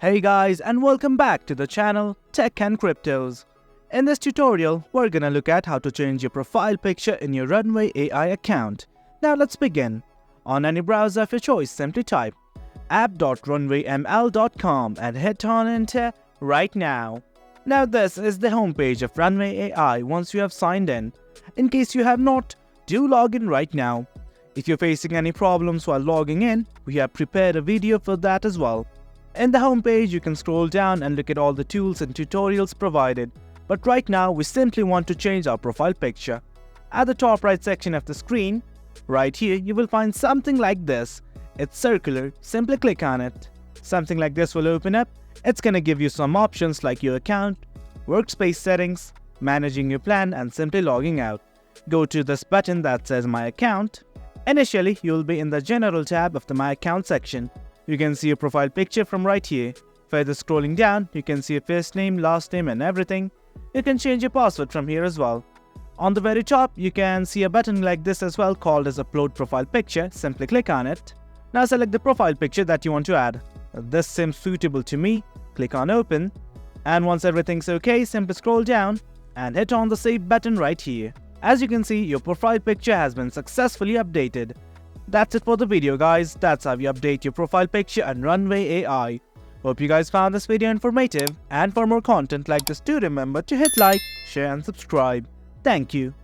Hey guys, and welcome back to the channel Tech and Cryptos. In this tutorial, we're gonna look at how to change your profile picture in your Runway AI account. Now let's begin. On any browser of your choice, simply type app.runwayml.com and hit on enter right now. Now this is the homepage of Runway AI once you have signed in. In case you have not, do log in right now. If you're facing any problems while logging in, we have prepared a video for that as well. In the homepage, you can scroll down and look at all the tools and tutorials provided. But right now, we simply want to change our profile picture. At the top right section of the screen, right here, you will find something like this. It's circular, simply click on it. Something like this will open up. It's gonna give you some options like your account, workspace settings, managing your plan, and simply logging out. Go to this button that says My Account. Initially, you'll be in the General tab of the My Account section. You can see your profile picture from right here. Further scrolling down, you can see your first name, last name and everything. You can change your password from here as well. On the very top, you can see a button like this as well called as Upload Profile Picture. Simply click on it. Now select the profile picture that you want to add. This seems suitable to me. Click on Open. And once everything's okay, simply scroll down and hit on the Save button right here. As you can see, your profile picture has been successfully updated. That's it for the video guys. That's how you update your profile picture on Runway AI. Hope you guys found this video informative, and for more content like this do remember to hit like, share and subscribe. Thank you.